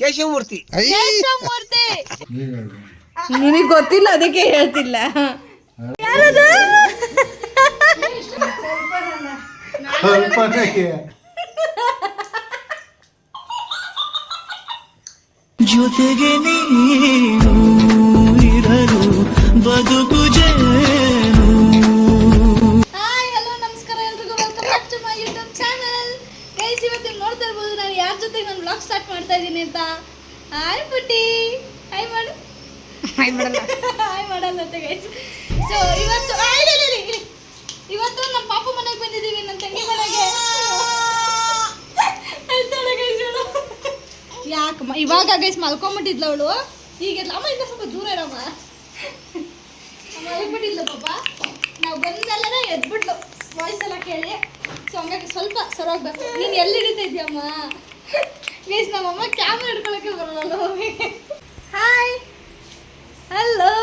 ಕೇಶವಮೂರ್ತಿ. ನಿನಗೆ ಗೊತ್ತಿಲ್ಲ ಅದಕ್ಕೆ ಹೇಳ್ತಿಲ್ಲ. ಯಾರದು? ಜೊತೆಗೆ ನೀನು ಇರಲು ಬದುಕು ಜೇನು. ಹಾಯ್ ಹಲೋ ನಮಸ್ಕಾರ ಎಲ್ರಿಗೂ, welcome back to my YouTube channel. Guys, ಇವತ್ತು ನೋಡ್ತಾ ಇರ್ಬೋದು ನಾನು ಯಾರ ಜೊತೆ ನಾನು ವ್ಲಾಗ್ ಸ್ಟಾರ್ಟ್ ಮಾಡ್ತಾ ಇದ್ದೀನಿ ಅಂತ. ಹಾಯ್ ಪುಟ್ಟಿ, ಹಾಯ್ ಮಾಡು. ಹಾಯ್ ಮಾಡಲ್ಲ, ಹಾಯ್ ಮಾಡಲ್ಲ ಅಂತ ಗೈಸ್. ಸೊ ಇವತ್ತು ಇವತ್ತು ನಮ್ಮ ಪಾಪು ಮನೆಗೆ ಬಂದಿದ್ದೀವಿ, ನನ್ನ ತಂಗಿ ಮನೆಗೆ. ಯಾಕಮ್ಮ ಇವಾಗ ಗೈಸ್ ಮಲ್ಕೊಂಬಿಟ್ಟಿದ್ಲ ಅವಳು. ಈಗೆಲ್ಲ ಅಮ್ಮ ಇಂದ ಸ್ವಲ್ಪ ದೂರ ಇರಮ್ಮ. ಮಲ್ಕೊಂಬಿಟ್ಟಿದ್ಲು ಪಾಪ. ನಾವು ಬಂದೆಲ್ಲ ಎದ್ಬಿಟ್ಲು ವಾಯ್ಸ್ ಎಲ್ಲ ಕೇಳಿ. ಸೊ ಹಂಗಾಗಿ ಸ್ವಲ್ಪ ಸರೋಗ್ಬೇಕು. ನೀನು ಎಲ್ಲಿ ಹಿಡಿತಾ ಇದೆಯಮ್ಮ? ಗೈಸ್ ನಮ್ಮಮ್ಮ ಕ್ಯಾಮ್ರಾ ಹಿಡ್ಕೊಳಕ್ಕೆ ಬರೋಲ್ಲ. Hi hello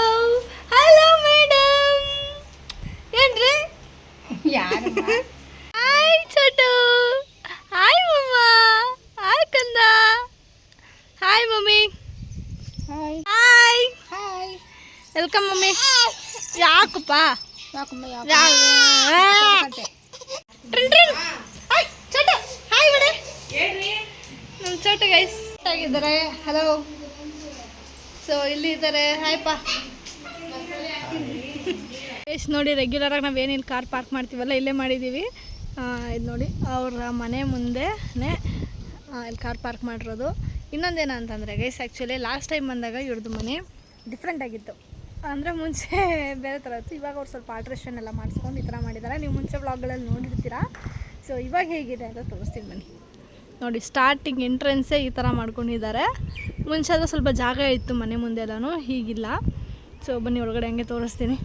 hello madam. ಏನ್ರಿ ಯಾರು? ಹಾಯ್ ಚೋಟು, ಹಾಯ್ ಮಮ್ಮ, ಹಾಯ್ ಕಂದ, hi mummy, hi hi hi, welcome mummy. ಯಾಕಪ್ಪ ಹಾಯ್ ಬಿಡೆ ನಮ್ಮ ಚೋಟು ಗೈಸ್ ಆಗಿದ್ದಾರೆ. ಹಲೋ. ಸೊ ಇಲ್ಲಿ ಇದ್ದಾರೆ. ಹಾಯ್ಪಾ ಗೈಸ್. ನೋಡಿ ರೆಗ್ಯುಲರಾಗಿ ನಾವೇನಿಲ್ಲಿ ಕಾರ್ ಪಾರ್ಕ್ ಮಾಡ್ತೀವಲ್ಲ ಇಲ್ಲೇ ಮಾಡಿದ್ದೀವಿ. ಇದು ನೋಡಿ ಅವ್ರ ಮನೆ ಮುಂದೆನೇ ಇಲ್ಲಿ ಕಾರ್ ಪಾರ್ಕ್ ಮಾಡಿರೋದು. ಇನ್ನೊಂದೇನು ಅಂತಂದರೆ ಗೈಸ್, ಆ್ಯಕ್ಚುಲಿ ಲಾಸ್ಟ್ ಟೈಮ್ ಬಂದಾಗ ಇವ್ರದ್ದು ಮನೆ ಡಿಫ್ರೆಂಟ್ ಆಗಿತ್ತು. ಅಂದರೆ ಮುಂಚೆ ಬೇರೆ ಥರ ಇತ್ತು. ಇವಾಗ ಅವ್ರು ಸ್ವಲ್ಪ ಆಲ್ಟ್ರೇಷನ್ ಎಲ್ಲ ಮಾಡಿಸ್ಕೊಂಡು ಈ ಥರ ಮಾಡಿದ್ದಾರೆ. ನೀವು ಮುಂಚೆ ವ್ಲಾಗ್ಗಳಲ್ಲಿ ನೋಡಿರ್ತೀರಾ. ಸೊ ಇವಾಗ ಹೇಗಿದೆ ಅಂತ ತೋರಿಸ್ತೀನಿ ಬನ್ನಿ. ನೋಡಿ ಸ್ಟಾರ್ಟಿಂಗ್ ಎಂಟ್ರೆನ್ಸೇ ಈ ಥರ ಮಾಡ್ಕೊಂಡಿದ್ದಾರೆ. ಮುಂಚೆ ಅದು ಸ್ವಲ್ಪ ಜಾಗ ಇತ್ತು ಮನೆ ಮುಂದೆ ಎಲ್ಲನೂ, ಹೀಗಿಲ್ಲ. ಸೊ ಬನ್ನಿ ಒಳಗಡೆ ಹಂಗೆ ತೋರಿಸ್ತೀನಿ.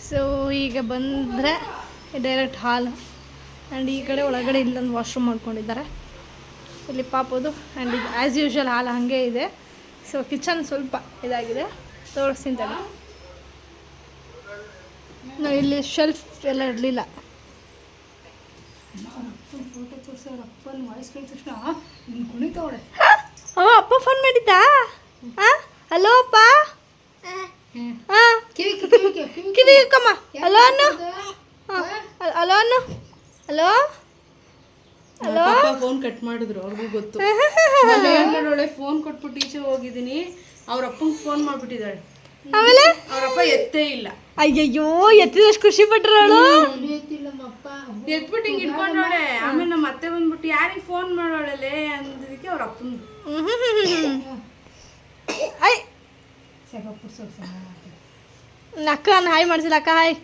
ಸೊ ಈಗ ಬಂದರೆ ಡೈರೆಕ್ಟ್ ಹಾಲ್. ಆ್ಯಂಡ್ ಈ ಕಡೆ ಒಳಗಡೆ ಇಲ್ಲೊಂದು ವಾಶ್ರೂಮ್ ಮಾಡ್ಕೊಂಡಿದ್ದಾರೆ. ಇಲ್ಲಿ ಪಾಪದು. ಆ್ಯಂಡ್ ಇದು ಆ್ಯಸ್ ಯೂಶ್ವಲ್ ಹಾಲ್ ಹಾಗೆ ಇದೆ. ಸೊ ಕಿಚನ್ ಸ್ವಲ್ಪ ಇದಾಗಿದೆ, ತೋರಿಸ್ತೀನಿ ತಡಿ. ನಾವು ಇಲ್ಲಿ ಶೆಲ್ಫ್ ಎಲ್ಲ ಇರಲಿಲ್ಲ. ಫೋಟೋ ತೋರಿಸಿ ಅವ್ರ ಅಪ್ಪನ ವಾಯ್ಸ್ ಕೇಳಿದ ತಕ್ಷಣ ನೀನು ಕುಣಿತವಳೆ. ಅಪ್ಪ ಫೋನ್ ಮಾಡಿದ್ದಾ? ಹಾಂ ಹಲೋ ಅಪ್ಪ. ಹಾಂ ಕಿವಿ ಕಮ್ಮ. ಹಲೋ ಅನ್ನು. ಹಲೋ ಅನ್ನು. Hello hello. ಫೋನ್ ಕಟ್ ಮಾಡಿದ್ರು, ಅವ್ರಿಗೂ ಗೊತ್ತು. ಒಳ್ಳೆ ಫೋನ್ ಕೊಟ್ಬಿಟ್ಟು ಟೀಚರ್ ಹೋಗಿದ್ದೀನಿ, ಅವ್ರ ಅಪ್ಪಂಗೆ ಫೋನ್ ಮಾಡ್ಬಿಟ್ಟಿದ್ದಾಳೆ. ಆಮೇಲೆ ಅವ್ರಪ್ಪ ಎತ್ತೇ ಇಲ್ಲ. ಅಯ್ಯಯ್ಯೋ, ಎತ್ತಿದಷ್ಟು ಖುಷಿ ಪಟ್ರವಳು. ಎತ್ಬಿಟ್ಟು ಹಿಂಗೆ ಇಟ್ಕೊಂಡವಳೆ. ಆಮೇಲೆ ನಮ್ಮ ಅತ್ತೆ ಬಂದ್ಬಿಟ್ಟು ಯಾರಿಗೆ ಫೋನ್ ಮಾಡೋಳಲೆ ಅಂದಿದ್ದಕ್ಕೆ ಅವ್ರ ಅಪ್ಪನ ಅಕ್ಕ ಹಾಯ್ ಮಾಡಿಸಿಲ್ಲ. ಅಕ್ಕ ಹಾಯ್.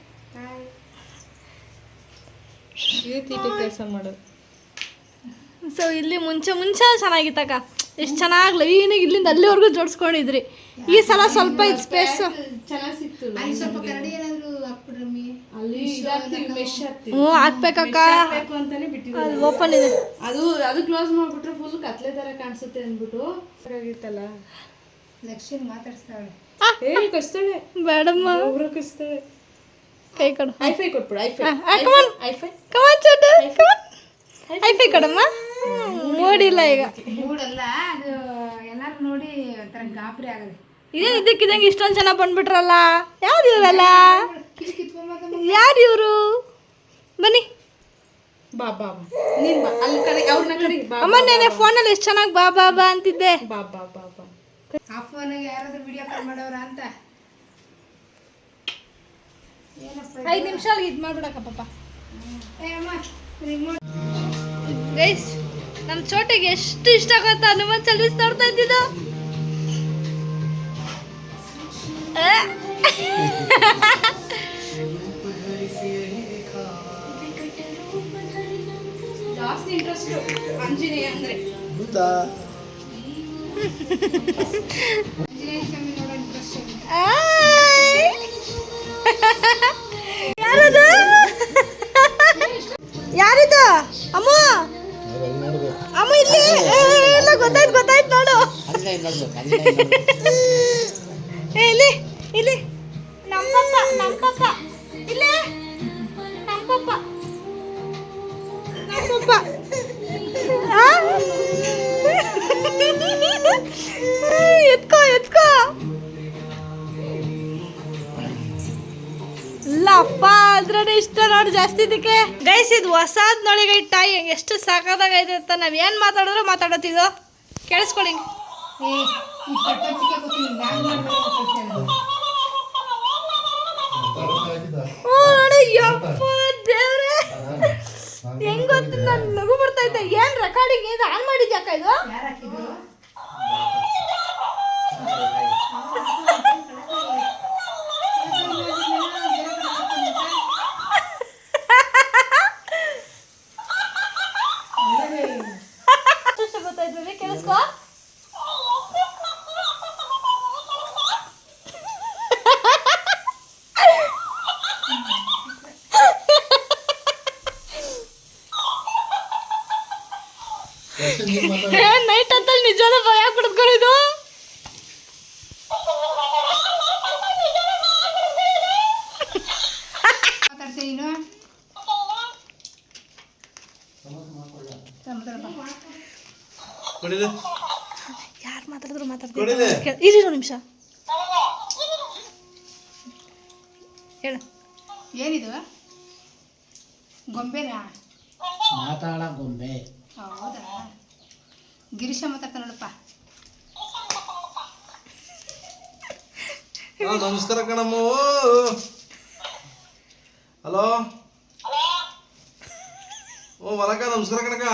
ಕೆಲಸ ಮಾಡೋದು. ಸೊ ಇಲ್ಲಿ ಮುಂಚೆ ಚೆನ್ನಾಗಿತ್ತಕ್ಕ, ಎಷ್ಟು ಚೆನ್ನಾಗಿ ಲೈನಾಗಿ ಇಲ್ಲಿಂದ ಅಲ್ಲಿವರೆಗೂ ಜೋಡಿಸ್ಕೊಂಡಿದ್ರಿ. ಈ ಸಲ ಸ್ವಲ್ಪ ಇದು ಸ್ಪೇಸ್ ಚೆನ್ನಾಗಿ ಸಿಕ್ತು. ಹಾಕ್ಬೇಕಕ್ಕ, ಅದು ಓಪನ್ ಇದೆ. ಅದು ಕ್ಲೋಸ್ ಮಾಡ್ಬಿಟ್ರೆ ಫುಲ್ ಕತ್ಲೆ ತರ ಕಾಣಿಸುತ್ತೆ ಅಂದ್ಬಿಟ್ಟು ಆಗಿತ್ತಲ್ಲ. ಲಕ್ಷ್ಮಿ ಮಾತಾಡ್ಸ್ತಾಳೆ. ಕಸ್ತಾಳೆ ಬೇಡಮ್ಮ, ಒಬ್ರು ಕಸ್ತಾಳೆ. ಕೈ ಕೊಡು. ಐಫೈ ಕೊಟ್ಬಿಡು. ಐಫೈ ಕೊಡಮ್ಮ. ನೋಡಿಲ್ಲ ಈಗ ಮೂಡಲ್ಲ, ಅದು ಎಲ್ಲರೂ ನೋಡಿ ಒಂಥರ ಗಾಬರಿ ಆಗದೆ. ಇದೇನು ಇದಕ್ಕಿದಂಗೆ ಇಷ್ಟೊಂದು ಜನ ಬಂದ್ಬಿಟ್ರಲ್ಲ. ಯಾರು ಇವರಲ್ಲ? ಯಾರು ಇವರು? ಬನ್ನಿ ಬಾ ಬಾ ನೀನ್ ಬಾ. ಅಲ್ಲಿ ಕಡೆ ಅವ್ರನ್ನ ಕಡೆ ಅಮ್ಮ. ನೆನೆ ಫೋನಲ್ಲಿ ಎಷ್ಟು ಚೆನ್ನಾಗಿ ಬಾ ಬಾ ಬಾ ಅಂತಿದ್ದೆ. ಬಾ ಬಾ ಬಾ ಬಾ. ಆ ಫೋನಾಗ ಯಾರಾದ್ರೂ ವಿಡಿಯೋ ಕಾಲ್ ಮಾಡೋರ ಅಂತ 5 ನಿಮಿಷ ಇದು ಮಾಡ್ಬಿಡಕ್ಕ ಪಾಪ. ಗೈಸ್, ನಮ್ಮ ಚೋಟಿಗೆ ಎಷ್ಟು ಇಷ್ಟ ಆಗುತ್ತಾ ಹನುಮಾನ್ ಚಾಲೀಸ್ ನೋಡ್ತಾ ಇದ್ದಿದ್ದು. ಜಾಸ್ತಿ ಇಂಟ್ರೆಸ್ಟ್ ಆಂಜನೇಯ ಅಂದ್ರೆ. ಯಾರದು? ಯಾರಿದು? ಅಮ್ಮ ಅಮ್ಮ ಇಲ್ಲಿ ಎಲ್ಲ ಗೊತ್ತಾಯ್ತು ನೋಡು. ಇಲ್ಲಿ ಇಲ್ಲಿ ನಮ್ಮ ಪಪ್ಪ ಇಲ್ಲಿ ನಮ್ಮ ಪಪ್ಪ ನೋಡಿ ಜಾಸ್ತಿ ಇದಕ್ಕೆ ಗೈಸ್. ಇದು ಹೊಸಾದ್ ನೋಡಿ ಗೈ ಟಾಯ್ ಎಷ್ಟು ಸಾಕಾಗೈತೆ ಅಂತ ನಾವೇನು ಮಾತಾಡಿದ್ರು ಮಾತಾಡತ್ತಿದ್ದು ಕೇಳಿಸ್ಕೊಳ್ಳಿ. ಈ ಪ್ರಪಂಚಕ್ಕೆ ಗೊತ್ತಿಲ್ಲ ಬ್ಯಾಗ್ ಮಾಡ್ಬೇಕು ನೋಡಿ ಯಪ್ಪ ದೇವ್ರೆ ಹೆಂಗ್ ಗೊತ್ತು ನನ್ನ ನಗು ಬರ್ತೈತೆ. ಏನ್ ರೆಕಾರ್ಡಿಂಗ್ ಇದು ಆನ್ ಮಾಡಿದ್ಯಾಕ ಇದು? ಯಾರು ಹಾಕಿದ್ರು? ಗೊತ್ತಾಯ್ತದೆ ಕೇಳಿಸ್ಕೊ. ನೈಟ್ ಅಂತಲ್ಲಿ ನಿಜವಾದ ಭಯ ಕುಡಿದ್ಕೊಂಡಿದ್ದು. ಮಾತಾಡ್ತೀನಿ ನೀನು ಯಾರು ಮಾತಾಡಿದ್ರು ಮಾತಾಡ್ತೀನಿ. ಇರಿ ನಿಮಿಷ ಹೇಳು. ಏನಿದು ಗೊಂಬೆನಾ? ಮಾತಾಡ ಗೊಂಬೆ. ಹೌದಾ? ಗಿರೀಶ ಮಾತಾಡ್ತಾ ನೋಡಪ್ಪ. ನಮಸ್ಕಾರ ಕಣಮ್ಮ. ಹಲೋ ಓ ಮಲಕ ನಮಸ್ಕಾರ ಕಣಕ.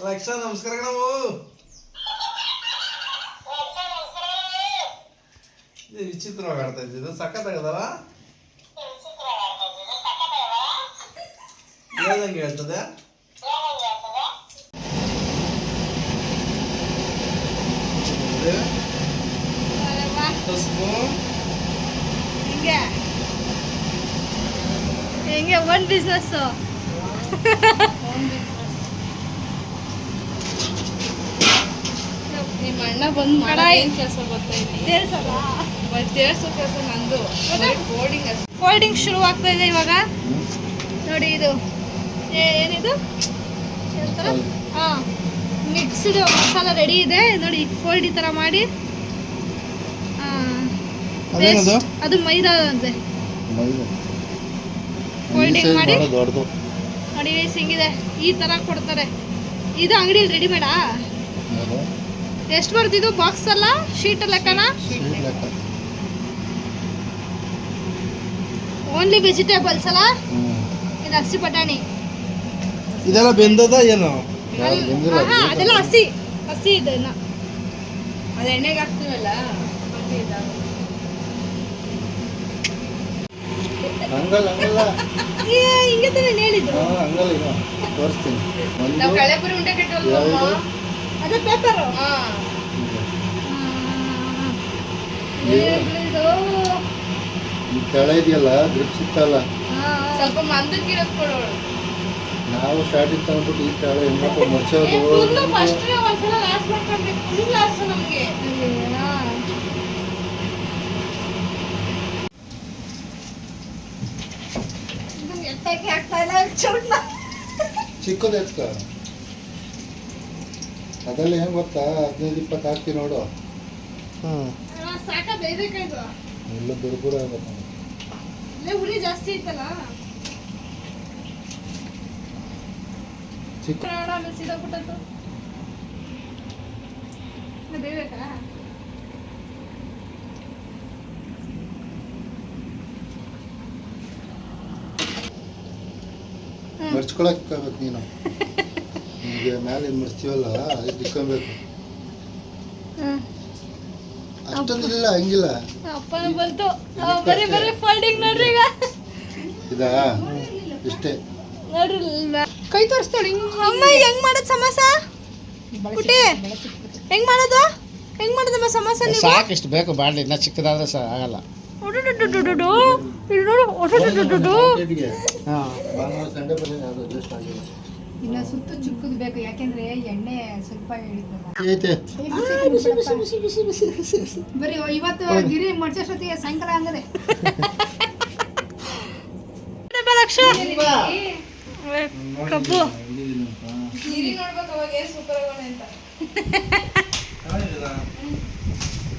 ಲಕ್ಷ ನಮಸ್ಕಾರ ಕಣಮ್ಮ. ಇದು ವಿಚಿತ್ರವಾಗಿ ಆಡ್ತಾ ಇದ್ದಿದ್ದು ಸಖತ್ತಾಗದಲ್ಲ. ಹೇಳ್ದಂಗೆ ಹೇಳ್ತದೆ. ಹಿಂಗೆ ಹಿಂಗೆ ಒಂದು ಬಿಸ್ನೆಸ್ಸು. ನಿಮ್ಮ ಅಣ್ಣ ಬಂದು ಮಾಡೋ ಏನು ಕೆಲಸ ಗೊತ್ತೈತಿ? ತೇಳ್ಸಲ್ಲ ತೇಳ್ಸೋ ಕೆಲಸ ನಂದು. ಬೋರ್ಡಿಂಗ್ ಅಷ್ಟೇ. ಫೋಲ್ಡಿಂಗ್ ಶುರು ಆಗ್ತಾ ಇದೆ ಇವಾಗ ನೋಡಿ. ಇದು ಏನಿದು ಹಾಂ ಮಿಕ್ಸ್ಡ್ ಮಸಾಲ ರೆಡಿ ಇದೆ ನೋಡಿ. ಫೋಲ್ಡ್ ಈ ಥರ ಮಾಡಿ ಅದು ಮೈದಾ ಅಂತೆ. ಫೋಲ್ಡಿಂಗ್ ಮಾಡಿ ನೋಡಿ ಗೈಸ್ ಹಿಂಗಿದೆ. ಈ ಥರ ಕೊಡ್ತಾರೆ. ಇದು ಅಂಗಡಿಯಲ್ಲಿ ರೆಡಿಮೇಡಾ? ಎಷ್ಟು ಬರ್ತಿದ್ದು ಬಾಕ್ಸ್ ಅಲ್ಲ ಶೀಟ್ ಲೆಕ್ಕನ? ಓನ್ಲಿ ವೆಜಿಟೇಬಲ್ಸ್ ಅಲ್ಲ? ಇದು ಹಸಿ ಬಟಾಣಿ ಇದೆಲ್ಲ ಬೆಂದದ ಏನು? ಅದೆಲ್ಲ ಹಸಿ ಹಸಿ ಇದೆ ಇನ್ನು. ಅದು ಎಣ್ಣೆಗೆ ಹಾಕ್ತೀವಲ್ಲ ಮತ್ತೆ ಇದಾಗುತ್ತೆ. ಹಂಗಲ್ಲ ಹಂಗಲ್ಲ ಹಿಂಗೆ ತಾನೇ ಹೇಳಿದ್ದು. ಹಂಗಲ್ಲ ಈಗ ತೋರಿಸ್ತೀನಿ. ನಾವು ಕಳೆಪುರಿ ಉಂಡೆ ಕಟ್ಟಲ್ವ? ಅದೇ ಪೇಪರು. ಹಾಂ ಈ ತಳ ಇದೆಯಲ್ಲ ಗ್ರಿಪ್ ಸಿಗ್ತಲ್ಲ. ಸ್ವಲ್ಪ ಮಂದಕ್ಕಿರೋದು ಕೊಡೋಳು. ನಾವು ಸ್ಟಾರ್ಟಿಂಗ್ ತಗೊಂಡ್ಬಿಟ್ಟು ಈ ತಳ ಹೆಂಗಪ್ಪ ಮರ್ಚೋದು. ಫಸ್ಟ್ ಒಂದ್ಸಲ ಲಾಸ್ ಮಾಡ್ಕೊಳ್ಬೇಕು. ಫುಲ್ ಲಾಸ್ ನಮಗೆ. ಎತ್ತಕ್ಕೆ ಆಗ್ತಾ ಇಲ್ಲ ಚೂಡ್ನ. ಚಿಕ್ಕದು ಎತ್ಕ. ಅದೆಲ್ಲ ಹೆಂಗೆ ಗೊತ್ತಾ 15-20 ಹಾಕ್ತಿ ನೋಡು. ಸಾಕ ಬೇಯ್ಬೇಕಾಯ್ತು. ಎಲ್ಲ ದುರ್ಗುರ ಆಗುತ್ತೆ. ಇಲ್ಲೇ ಹುಳಿ ಜಾಸ್ತಿ ಐತಲ್ಲ. ಚಿಕ್ಕ ಆಮೇಲೆ ಸೀದಾ ಬಿಟ್ಟದ್ದು ಬೇಯ್ಬೇಕಾ? ಮರ್ಚ್ಕೊಳಕ್ಕಾಗಬೇಕು ನೀನು. ನಿಮಗೆ ಮೇಲೆ ಮರ್ಚ್ತೀವಲ್ಲ ಅದಕ್ಕೆ ಇಕ್ಕೊಬೇಕು. ಅಷ್ಟೊಂದಿಲ್ಲ ಹಂಗಿಲ್ಲ. ಅಪ್ಪನ ಬಂತು. ಬರೀ ಬರೀ ಫೋಲ್ಡಿಂಗ್ ನೋಡ್ರಿ ಈಗ. ಇದಾ ಇಷ್ಟೇ ನೋಡ್ರಿ ಕೈ ತೋರಿಸ್ತಾಳೆ ಅಮ್ಮ ಹೆಂಗ್ ಮಾಡೋದು ಸಮೋಸ? ಪುಟ್ಟಿ ಹೆಂಗ್ ಮಾಡೋದು? ಹೆಂಗ್ ಮಾಡೋದಮ್ಮ ಸಮೋಸ ನೀವು? ಸಾಕು ಇಷ್ಟು ಬೇಕು ಬಾಡ್ಲಿ. ಇನ್ನ ಚಿಕ್ಕದಾದ್ರೆ ಸಹ ಆಗಲ್ಲ. ಸಂಡೆ ಬಂದ ಅಡ್ಜಸ್ಟ್ ಆಗಿಲ್ಲ. ಇನ್ನು ಸುತ್ತು ಚಿಕ್ಕದು ಬೇಕು ಯಾಕೆಂದ್ರೆ ಎಣ್ಣೆ ಸ್ವಲ್ಪ ಹೇಳಿದ್ನಲ್ಲ. ಐತೆ ಬರೀ ಇವತ್ತು ಗಿರಿ ಮಡ್ಸೋಷ್ಟೊತ್ತಿಗೆ ಸಾಯಂಕಾಲ ಹಂಗದೆ. ಕಬ್ಬು ನೀರಿ ನೋಡ್ಬೇಕು ಅವಾಗ ಏನು ಸೂಪರ್ ಆಗೋಣ ಅಂತ.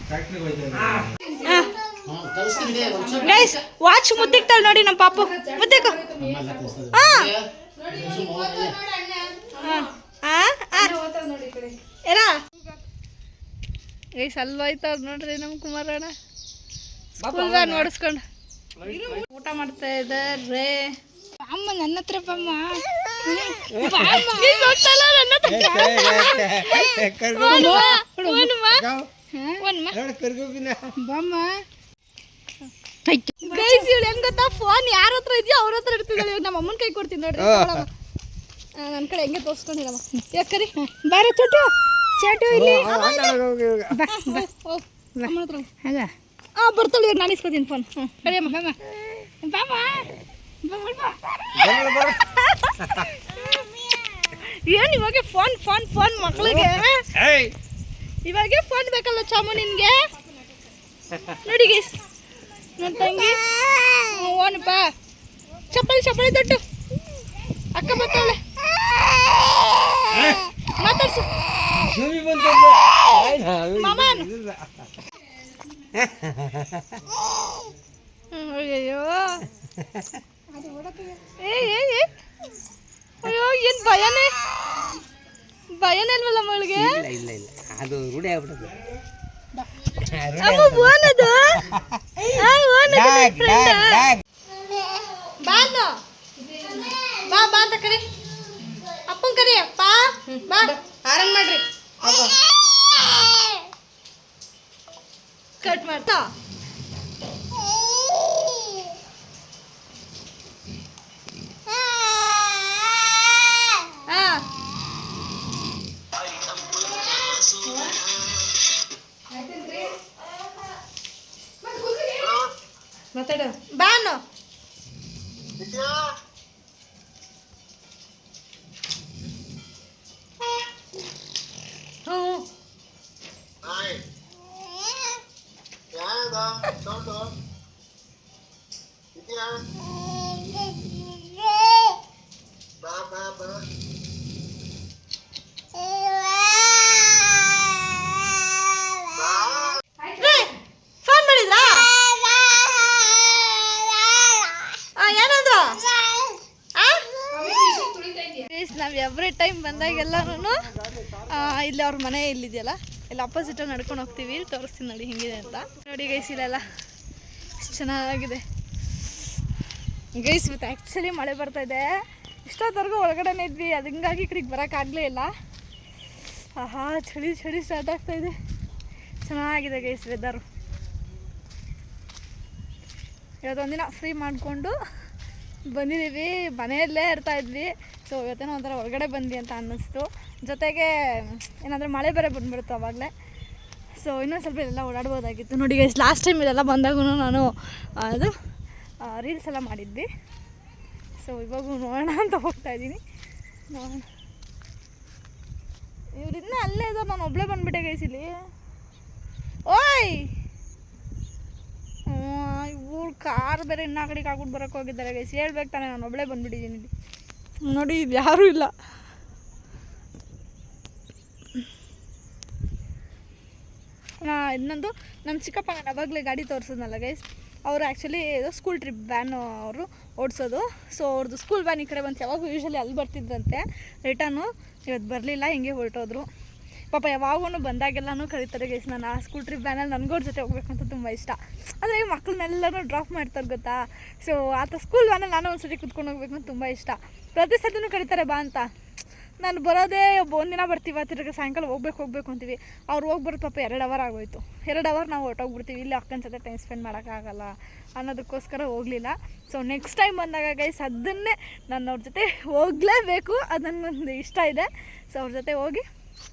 ಫ್ಯಾಕ್ಟ್ರಿಗೆ ಹೋಯ್ತಾ ಗೈಸ್ ವಾಚ್ ಮುತ್ತಿಕ್ತಾಳೆ ನೋಡಿ ನಮ್ಮ ಪಾಪು ಮುತ್ತಿಕ್ಕು ಗೈಸ್ ಅಲ್ವಾಯ್ತವ್ರು ನೋಡ್ರಿ ನಮ್ಮ ಕುಮಾರಣ್ಣ ಸ್ಕೂಲ್ ವ್ಯಾನ್ ಓಡಿಸ್ಕೊಂಡು ಊಟ ಮಾಡ್ತಾ ಇದ್ದಾರೆ. ಅಮ್ಮ ನನ್ನ ಹತ್ರ ಬಮ್ಮ ಬಮ್ಮ ಗೈಸ್ ಇವಳು ಹೆಂಗ್ ಗೊತ್ತಾ, ಫೋನ್ ಯಾರ ಹತ್ರ ಇದೆಯೋ ಅವ್ರ ಹತ್ರ ಇರ್ತಿದ್ದಾಳೆ. ಇವಾಗ ನಮ್ಮ ಅಮ್ಮನ ಕೈ ಕೊಡ್ತೀನಿ ನೋಡ್ರಿ, ನನ್ನ ಕಡೆ ಹೆಂಗೆ ತೋರಿಸ್ಕೊಂಡಿರಮ್ಮ. ಯಾಕರಿ ಬಾರ ಚೋಟು ಚೋಟು ಇಲ್ಲಿ ಬರ್ತಾಳೆ. ಇವಾಗ ನಾನು ಇಸ್ಕೊತೀನಿ ಫೋನ್. ಕಡಿಯಮ್ಮ ಬಮ್ಮ ಬಮ್ಮ ಏನು ಇವಾಗ ಫೋನ್ ಫೋನ್ ಫೋನ್ ಮಕ್ಕಳಿಗೆ ಇವಾಗೆ ಫೋನ್ ಬೇಕಲ್ಲ ಚಾಮು ನಿನ್ಗೆ. ನೋಡಿ ಗೈಸ್ ನನ್ನ ತಂಗಿ ಓನಪ್ಪ ಚಪ್ಪಲಿ ಚಪ್ಪಲಿ ದೊಡ್ಡು ಅಕ್ಕ ಬರ್ತಾಳೆ ಮಾತಾಡ್ಸು ಮಾಮನ್. ಅಯ್ಯೋ ಅಯ್ಯೋ ಏನು ಭಯನೇ ಇಲ್ವಲ್ಲ ಮಗಳಿಗೆ. ಇಲ್ಲ ಅದು ರೂಢಿ ಆಗ್ಬಿಟ್ಟದು. ಅಮ್ಮ ಓನದು ಬಾನು ಬಾ ಬಾ ಅಂತ ಕರಿ ಅಪ್ಪನ ಕರಿ ಅಪ್ಪ ಬಾ ಆರಾಮ್ ಮಾಡ್ರಿ. ಕಟ್ ಮಾಡ್ತಾ ಮಾತಾಡ ಬಾನು ಫೋನ್ ಮಾಡಿದ್ರಾ? ಏನಂದ್ರು? ನಾವು ಎವ್ರಿ ಟೈಮ್ ಬಂದಾಗೆಲ್ಲರೂ ಇಲ್ಲಿ ಅವ್ರ ಮನೆ ಇಲ್ಲಿದೆಯಲ್ಲ, ಇಲ್ಲಿ ಅಪೋಸಿಟಾಗಿ ನಡ್ಕೊಂಡು ಹೋಗ್ತೀವಿ. ಇಲ್ಲಿ ತೋರಿಸ್ತೀನಿ ನೋಡಿ ಹೆಂಗಿದೆ ಅಂತ. ನೋಡಿ ಗೈಸ್ ಇಲ್ಲೆಲ್ಲ ಎಷ್ಟು ಚೆನ್ನಾಗಿದೆ ಗೈಸ್. ಇವತ್ತು ಆ್ಯಕ್ಚುಲಿ ಮಳೆ ಬರ್ತಾಯಿದೆ. ಇಷ್ಟೊತ್ತವರೆಗೂ ಒಳಗಡೆನೇ ಇದ್ವಿ, ಅದು ಹಿಂಗಾಗಿ ಈ ಕಡೆಗೆ ಬರೋಕ್ಕಾಗಲೇ ಇಲ್ಲ. ಆಹಾ ಚಳಿ ಚಳಿ ಸ್ಟಾರ್ಟ್ ಆಗ್ತಾಯಿದೆ. ಚೆನ್ನಾಗಿದೆ ಗೈಸ್ ವೆದರು. ಇವತ್ತೊಂದಿನ ಫ್ರೀ ಮಾಡಿಕೊಂಡು ಬಂದಿದ್ದೀವಿ. ಮನೆಯಲ್ಲೇ ಇರ್ತಾಯಿದ್ವಿ. ಸೊ ಇವತ್ತೇನೋ ಒಂಥರ ಹೊರಗಡೆ ಬಂದ್ವಿ ಅಂತ ಅನ್ನಿಸ್ತು. ಜೊತೆಗೆ ಏನಾದರೂ ಮಳೆ ಬೇರೆ ಬಂದುಬಿಡ್ತು ಆವಾಗಲೇ. ಸೊ ಇನ್ನೊಂದು ಸ್ವಲ್ಪ ಎಲ್ಲ ಓಡಾಡ್ಬೋದಾಗಿತ್ತು. ನೋಡಿ ಗೈಸ್ ಲಾಸ್ಟ್ ಟೈಮ್ ಇದೆಲ್ಲ ಬಂದಾಗೂ ನಾನು ಅದು ರೀಲ್ಸ್ ಎಲ್ಲ ಮಾಡಿದ್ವಿ. ಸೊ ಇವಾಗೂ ನೋಡೋಣ ಅಂತ ಹೋಗ್ತಾಯಿದ್ದೀನಿ. ನೋಡೋಣ. ಇವ್ರಿನ್ನ ಅಲ್ಲೇ ಇದ್ದಾರೆ, ನಾನು ಒಬ್ಬಳೇ ಬಂದುಬಿಟ್ಟೆ ಗೈಸ್ ಇಲ್ಲಿ. ಓಯ್ ಇವ್ರು ಕಾರ್ ಬೇರೆ ಇನ್ನೂ ಆ ಕಡೆಗೆ ಆಗ್ಬಿಟ್ಟು ಬರೋಕ್ಕೆ ಹೋಗಿದ್ದಾರೆ ಗೈಸ್. ಹೇಳ್ಬೇಕು ತಾನೆ, ನಾನು ಒಬ್ಬಳೇ ಬಂದುಬಿಟ್ಟಿದ್ದೀನಿ ಇಲ್ಲಿ. ನೋಡಿ ಇದು ಯಾರೂ ಇಲ್ಲ. ಇನ್ನೊಂದು ನಮ್ಮ ಚಿಕ್ಕಪ್ಪ ನಾನು ಅವಾಗಲೇ ಗಾಡಿ ತೋರಿಸಿದ್ನಲ್ಲ ಗೈಸ್, ಅವರು ಆ್ಯಕ್ಚುಲಿ ಇದು ಸ್ಕೂಲ್ ಟ್ರಿಪ್ ವ್ಯಾನು ಅವರು ಓಡಿಸೋದು. ಸೊ ಅವ್ರದ್ದು ಸ್ಕೂಲ್ ವ್ಯಾನ್ ಈ ಕಡೆ ಬಂತು. ಯಾವಾಗೂ ಯೂಶ್ವಲಿ ಅಲ್ಲಿ ಬರ್ತಿದ್ರಂತೆ. ರಿಟರ್ನು ಇವತ್ತು ಬರಲಿಲ್ಲ, ಹಿಂಗೆ ಹೊರಟೋದ್ರು. ಪಾಪ ಯಾವಾಗೂ ಬಂದಾಗೆಲ್ಲನೂ ಕರೀತಾರೆ ಗೈಸ್. ನಾನು ಆ ಸ್ಕೂಲ್ ಟ್ರಿಪ್ ವ್ಯಾನಲ್ಲಿ ನನಗೋರ ಜೊತೆ ಹೋಗ್ಬೇಕಂತ ತುಂಬ ಇಷ್ಟ. ಅಂದರೆ ಮಕ್ಕಳನ್ನೆಲ್ಲರೂ ಡ್ರಾಪ್ ಮಾಡ್ತಾರೆ ಗೊತ್ತಾ. ಸೊ ಆತ ಸ್ಕೂಲ್ ವ್ಯಾನಲ್ಲಿ ನಾನು ಒಂದು ಸತಿ ಕುತ್ಕೊಂಡು ಹೋಗ್ಬೇಕು ಅಂತ ತುಂಬ ಇಷ್ಟ. ಪ್ರತಿ ಸತಿನೂ ಕರೀತಾರೆ ಬಾ ಅಂತ. ನಾನು ಬರೋದೇ ಒಂದಿನ ಬರ್ತೀವಿ, ತಿರ್ಗಿ ಸಾಯಂಕಾಲ ಹೋಗ್ಬೇಕು ಅಂತೀವಿ. ಅವ್ರು ಹೋಗ್ಬರೋದು ಪಾಪ 2 ಅವರ್ ಆಗೋಯ್ತು. 2 ಅವರ್ ನಾವು ಹೊರಟೋಗ್ಬಿಡ್ತೀವಿ. ಇಲ್ಲಿ ಅಕ್ಕನ ಜೊತೆ ಟೈಮ್ ಸ್ಪೆಂಡ್ ಮಾಡೋಕ್ಕಾಗಲ್ಲ ಅನ್ನೋದಕ್ಕೋಸ್ಕರ ಹೋಗಲಿಲ್ಲ. ಸೊ ನೆಕ್ಸ್ಟ್ ಟೈಮ್ ಬಂದಾಗ ಗೈಸ್ ಅದನ್ನೇ ನಾನು ಅವ್ರ ಜೊತೆ ಹೋಗಲೇಬೇಕು, ಅದು ನನಗೊಂದು ಇಷ್ಟ ಇದೆ. ಸೊ ಅವ್ರ ಜೊತೆ ಹೋಗಿ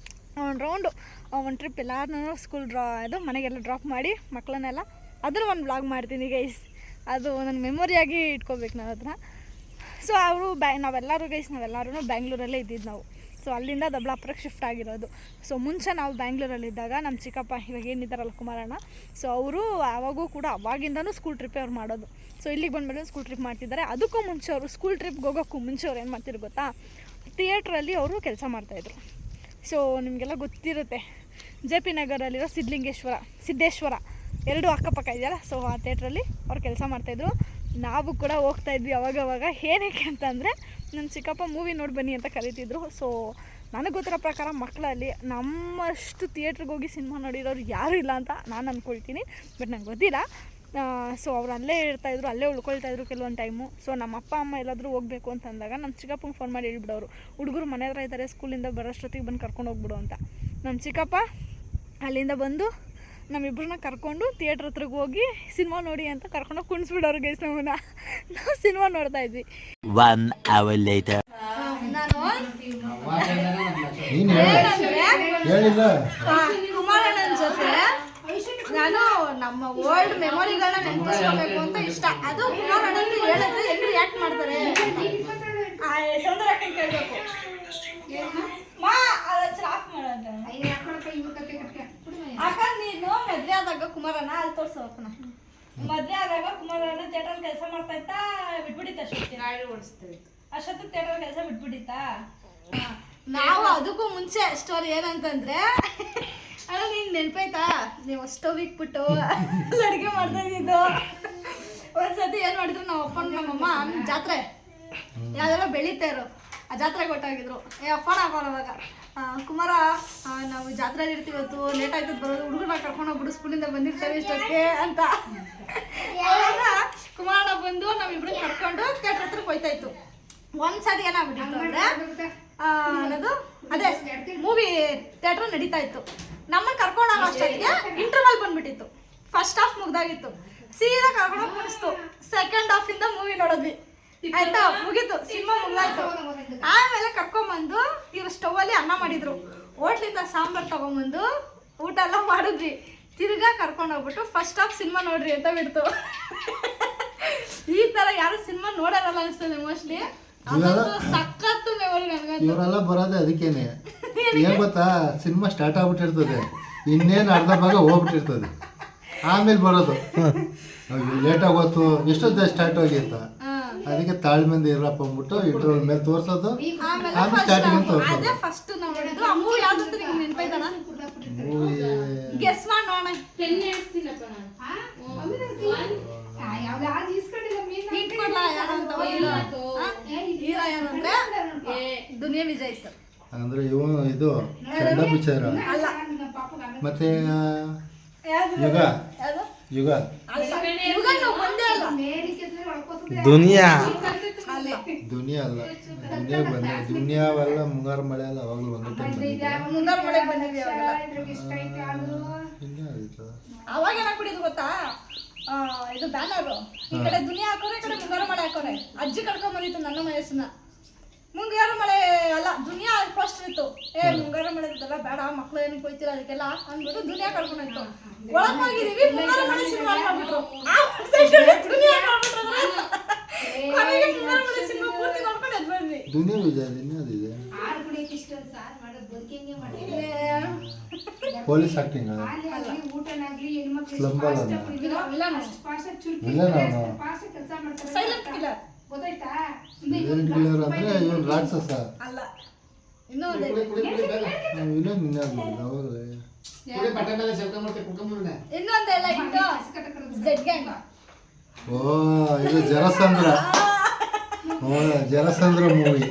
ಒಂದು ರೌಂಡು ಒಂದು ಟ್ರಿಪ್ ಎಲ್ಲರೂ ಸ್ಕೂಲ್ ಇದು ಮನೆಗೆಲ್ಲ ಡ್ರಾಪ್ ಮಾಡಿ ಮಕ್ಕಳನ್ನೆಲ್ಲ ಅದನ್ನು ಒಂದು ವ್ಲಾಗ್ ಮಾಡ್ತೀನಿ ಗೈಸ್. ಅದು ನನ್ನ ಮೆಮೊರಿಯಾಗಿ ಇಟ್ಕೋಬೇಕು ನನ್ನ ಹತ್ರ. ಸೊ ಅವರು ನಾವೆಲ್ಲರೂ ಬ್ಯಾಂಗ್ಳೂರಲ್ಲೇ ಇದ್ದಿದ್ದು ನಾವು. ಸೊ ಅಲ್ಲಿಂದ ದೊಡ್ಡಬಳ್ಳಾಪುರಕ್ಕೆ ಶಿಫ್ಟ್ ಆಗಿರೋದು. ಸೊ ಮುಂಚೆ ನಾವು ಬ್ಯಾಂಗ್ಳೂರಲ್ಲಿದ್ದಾಗ ನಮ್ಮ ಚಿಕ್ಕಪ್ಪ ಇವಾಗ ಏನಿದ್ದಾರಲ್ಲ ಕುಮಾರಣ್ಣ, ಸೊ ಅವರು ಆವಾಗೂ ಕೂಡ ಅವಾಗಿಂದನೂ ಸ್ಕೂಲ್ ಟ್ರಿಪ್ಪೇ ಅವ್ರು ಮಾಡೋದು. ಸೊ ಇಲ್ಲಿಗೆ ಬಂದಮೇಲೆ ಸ್ಕೂಲ್ ಟ್ರಿಪ್ ಮಾಡ್ತಿದ್ದಾರೆ. ಅದಕ್ಕೂ ಮುಂಚೆ ಅವರು ಸ್ಕೂಲ್ ಟ್ರಿಪ್ಗೆ ಹೋಗೋಕ್ಕೂ ಮುಂಚೆ ಅವ್ರು ಏನು ಮಾಡ್ತಿದ್ರು ಗೊತ್ತಾ, ಥಿಯೇಟ್ರಲ್ಲಿ ಅವರು ಕೆಲಸ ಮಾಡ್ತಾಯಿದ್ರು. ಸೊ ನಿಮಗೆಲ್ಲ ಗೊತ್ತಿರುತ್ತೆ, JP ನಗರಲ್ಲಿರೋ ಸಿದ್ದೇಶ್ವರ ಎರಡು ಅಕ್ಕಪಕ್ಕ ಇದೆಯಲ್ಲ, ಸೊ ಆ ಥಿಯೇಟ್ರಲ್ಲಿ ಅವ್ರು ಕೆಲಸ ಮಾಡ್ತಾಯಿದ್ರು. ನಾವು ಕೂಡ ಹೋಗ್ತಾಯಿದ್ವಿ ಅವಾಗವಾಗ. ಏನಕ್ಕೆ ಅಂತಂದರೆ ನಮ್ಮ ಚಿಕ್ಕಪ್ಪ ಮೂವಿ ನೋಡಿ ಬನ್ನಿ ಅಂತ ಕರೀತಿದ್ರು. ಸೊ ನನಗೆ ಗೊತ್ತಿರೋ ಪ್ರಕಾರ ಮಕ್ಕಳಲ್ಲಿ ನಮ್ಮಷ್ಟು ಥಿಯೇಟ್ರಿಗೆ ಹೋಗಿ ಸಿನಿಮಾ ನೋಡಿರೋರು ಯಾರೂ ಇಲ್ಲ ಅಂತ ನಾನು ಅಂದ್ಕೊಳ್ತೀನಿ. ಬಟ್ ನಂಗೆ ಗೊತ್ತಿಲ್ಲ. ಸೊ ಅವ್ರು ಅಲ್ಲೇ ಇರ್ತಾಯಿದ್ರು, ಅಲ್ಲೇ ಉಳ್ಕೊಳ್ತಾಯಿದ್ರು ಕೆಲವೊಂದು ಟೈಮು. ಸೊ ನಮ್ಮ ಅಪ್ಪ ಅಮ್ಮ ಎಲ್ಲಾದರೂ ಹೋಗಬೇಕು ಅಂತಂದಾಗ ನಮ್ಮ ಚಿಕ್ಕಪ್ಪಂಗೆ ಫೋನ್ ಮಾಡಿ ಹೇಳ್ಬಿಡೋರು, ಹುಡುಗರು ಮನೆ ಹತ್ರ ಇದ್ದಾರೆ, ಸ್ಕೂಲಿಂದ ಬರೋಷ್ಟೊತ್ತಿಗೆ ಬಂದು ಕರ್ಕೊಂಡು ಹೋಗ್ಬಿಡು ಅಂತ. ನಮ್ಮ ಚಿಕ್ಕಪ್ಪ ಅಲ್ಲಿಂದ ಬಂದು ನಮ್ಮಿಬ್ಬರನ್ನ ಕರ್ಕೊಂಡು ಥಿಯೇಟ್ರ್ ಹತ್ರಕ್ಕೆ ಹೋಗಿ ಸಿನಿಮಾ ನೋಡಿ ಅಂತ ಕರ್ಕೊಂಡೋಗಿ ಕುಣಿಸ್ಬಿಡೋರು ಗೈಸ್ ನಮ್ಮನ್ನ. ನಾವು ಸಿನಿಮಾ ನೋಡ್ತಾಯಿದ್ವಿ. 1 hour later. ನೀನು ಹೇಳಿಲ್ಲ. ಕುಮಾರಣ್ಣನ ಜೊತೆ ನಾನು ನಮ್ಮ ಓಲ್ಡ್ ಮೆಮೊರಿಗಳನ್ನ ನೆನಪಿಸ್ಕೋಬೇಕು ಅಂತ ಇಷ್ಟ. ಅದು ಕುಮಾರಣ್ಣನಿಗೆ ಹೇಳಿದ್ರೆ ಹೆಂಗೆ ರಿಯಾಕ್ಟ್ ಮಾಡ್ತಾರೆ ಸೌಂದರ್ಯ ಕೇಳಬೇಕು. ಅಕ್ಕ ನೀನು ಮದ್ವೆ ಆದಾಗ ಕುಮಾರಣ್ಣ ಅಲ್ಲಿ ತೋರ್ಸೋಕಣ. ಮದ್ವೆ ಆದಾಗ ಕುಮಾರಣ್ಣ ಥಿಯೇಟರ್ ಕೆಲಸ ಮಾಡ್ತಾ ಇತ್ತಾ ಬಿಟ್ಬಿಟ್ಟಿತ್ತ? ಅಷ್ಟೊತ್ತಿಗೆ ಗಾಡಿ ಓಡಿಸ್ತೀವಿ. ಅಷ್ಟೊತ್ತಿಗೆ ಥಿಯೇಟರ್ ಕೆಲಸ ಬಿಟ್ಬಿಟ್ಟಿತ್ತಾ? ನಾವು ಅದಕ್ಕೂ ಮುಂಚೆ ಸ್ಟೋರಿ ಏನಂತಂದ್ರೆ, ಅಣ್ಣ ನಿಂಗೆ ನೆನಪಾಯ್ತಾ ನೀವು ಸ್ಟವ್ ಇಕ್ಬಿಟ್ಟು ಅಡುಗೆ ಮಾಡ್ತಾ ಇದ್ದಿದ್ದು. ಒಂದ್ಸತಿ ಏನು ಮಾಡಿದ್ರು ನಮ್ಮ ಅಪ್ಪ ನಮ್ಮಮ್ಮ ಜಾತ್ರೆ ಯಾವ್ದಾರ ಬೆಳೀತಾ ಇರೋ ಆ ಜಾತ್ರೆಗೆ ಹೊಟ್ಟೋಗಿದ್ರು. ಅಪ್ಪನ ಹಾಕೋರವಾಗ ಕುಮಾರ ನಾವು ಜಾತ್ರೆಯಲ್ಲಿ ಇರ್ತೀವತ್ತು, ಲೇಟ್ ಆಯ್ತದ ಬರೋದು, ಹುಡುಗರನ್ನ ಕರ್ಕೊಂಡೋಗ್ಬಿಡು ಸ್ಕೂಲಿಂದ ಬಂದಿರ್ತಾರೆ ಇಷ್ಟಕ್ಕೆ ಅಂತ. ಅವಾಗ ಕುಮಾರಣ್ಣ ಬಂದು ನಾವಿಬ್ರು ಕರ್ಕೊಂಡು ಥಿಯೇಟ್ರ್ ಹತ್ರಕ್ಕೆ ಹೋಯ್ತಾಯಿತ್ತು. ಒಂದ್ಸತಿ ಏನಾಗ್ಬಿಟ್ಟಿತ್ತು ಅಂದರೆ ಅನ್ನೋದು ಅದೇ ಮೂವಿ ಥಿಯೇಟ್ರ್ ನಡೀತಾ ಇತ್ತು. ನಮ್ಮನ್ನು ಕರ್ಕೊಂಡೋಗೋ ಅಷ್ಟೊತ್ತಿಗೆ ಇಂಟರ್ವಲ್ ಬಂದ್ಬಿಟ್ಟಿತ್ತು. ಫಸ್ಟ್ ಹಾಫ್ ಮುಗ್ದಾಗಿತ್ತು, ಸೀದಾ ಕರ್ಕೊಂಡೋಗಿ ಮುಗಿಸ್ತು. ಸೆಕೆಂಡ್ ಹಾಫಿಂದ ಮೂವಿ ನೋಡಿದ್ವಿ. ಆಯ್ತಾ, ಮುಗೀತು, ಸಿನಿಮಾ ಮುಗ್ದಾಯ್ತು. ಆಮೇಲೆ ಕರ್ಕೊಂಬಂದು ಇವ್ರು ಸ್ಟವಲ್ಲಿ ಅನ್ನ ಮಾಡಿದ್ರು, ಹೋಟ್ಲಿಂದ ಸಾಂಬಾರು ತೊಗೊಂಬಂದು ಊಟ ಎಲ್ಲ ಮಾಡಿದ್ವಿ. ತಿರ್ಗಾ ಕರ್ಕೊಂಡೋಗ್ಬಿಟ್ಟು ಫಸ್ಟ್ ಹಾಫ್ ಸಿನಿಮಾ ನೋಡ್ರಿ ಅಂತ ಬಿಡ್ತು. ಈ ಥರ ಯಾರು ಸಿನಿಮಾ ನೋಡೋರಲ್ಲ ಅನಿಸ್ತದೆ ಮೋಸ್ಟ್ಲಿ. ಸಖತ್ತು ಮೆಮೊರಿ ನನಗಂತೂ. ಇವರೆಲ್ಲ ಬರೋದೇ ಅದಕ್ಕೇನೆ. ಏನು ಗೊತ್ತಾ, ಸಿನಿಮಾ ಸ್ಟಾರ್ಟ್ ಆಗ್ಬಿಟ್ಟಿರ್ತದೆ, ಇನ್ನೇನು ಅರ್ಧ ಭಾಗ ಹೋಗ್ಬಿಟ್ಟಿರ್ತದೆ, ಆಮೇಲೆ ಬರೋದು ಲೇಟಾಗಿ ಹೋಯ್ತು, ಎಷ್ಟೊತ್ತ ಸ್ಟಾರ್ಟ್ ಆಗಿತ್ತ. ಅದಕ್ಕೆ ತಾಳ್ಮೆಂದ ಇರಪ್ಪ ಅಂದ್ಬಿಟ್ಟು ಇಂಟರ್ವಲ್ ಮೇಲೆ ತೋರ್ಸೋದು, ಆಮೇಲೆ ಸ್ಟಾರ್ಟಿಂಗ್ ಅಂತ ತೋರ್ಸೋದು. ಮೂವಿ ಯಾವ್ದು ನೆನಪೈತಣ? ಗೆಸ್ ಮಾಡಿ ನೋಡೋಣ. ದುನಿಯಾ ವಿಜಯ್ ಸರ್ ಅಂದ್ರೆ ಇವನು ಇದು ಚಂಡ ಪಿಕ್ಚರ್. ಮತ್ತೆ ಯುಗ ಯುಗ ದುನಿಯಾ ದುನಿಯಾ ಅಲ್ಲ, ದುನಿಯಾ ಬಂದ ದುನಿಯಾವೆಲ್ಲ ಮುಂಗಾರು ಮಳೆ ಅಲ್ಲ, ಅವಾಗಲೂ ಒಂದು ಟೈಮ್ ಮುಂಗಾರು ಮಳೆ ಬಂದಿದ್ವಿ. ಅವಾಗ ಏನಾಗ್ಬಿಟ್ಟಿದ್ದು ಗೊತ್ತಾ, ಇದು ಬ್ಯಾನರು ಈ ಕಡೆ ದುನಿಯಾ ಹಾಕೋರೆ, ಈ ಕಡೆ ಮುಂಗಾರು ಮಳೆ ಹಾಕೋರೆ. ಅಜ್ಜಿ ಕರ್ಕೊಂಡ್ ಬಂದಿತ್ತು ನನ್ನ ವಯಸ್ಸನ್ನ. ಮುಂಗಾರು ಮಳೆ ಅಲ್ಲ, ದುನಿಯಾ ಫಸ್ಟ್ ಇತ್ತು. ಮುಂಗಾರು ಮಳೆ ಇರ್ತಲ್ಲ, ಬೇಡ ಮಕ್ಳು ಏನಕ್ಕೆ ಹೋಯ್ತಿಲ್ಲ ಅದಕ್ಕೆಲ್ಲ ಅಂದ್ಬಿಟ್ಟು ದುನಿಯಾ ಕರ್ಕೊಂಡೋಯ್ತು. ಒಳಗೆ ಹೋಗಿದೀವಿ, ಮುಂಗಾರು ಮಳೆ ಸಿನಿಮಾ ಮಾಡ್ಬಿಟ್ರು. ದುನಿಯಾ ಮುಂಗಾರು ಮಳೆ ಸಿನಿಮಾ ಪೂರ್ತಿ ನೋಡ್ಕೊಂಡು ಎದ್ ಬಂದ್ವಿ. ದುನಿಯಾ ವಿಜಯ್ ಇನ್ಯಾವುದಿದೆ? ಪೊಲೀಸ್ ಆಕ್ಟಿಂಗ್ ಸ್ಲಂಬಲ್ ಅಲ್ಲ, ಸೈಲೆಂಟ್ ಕಿಲ್ಲರ್ ಅಂದ್ರೆ ಇವನು ರಾಕ್ಷಸ ಅಲ್ಲ, ಇನ್ನೂ ಇನ್ನೊಂದೆಲ್ಲ ಇಟ್ಟು ಝೆಡ್ ಗ್ಯಾಂಗ್. ಓ ಇದು ಜರಸಂದ್ರ. ಜರಸಂದ್ರ ಮೂವಿ,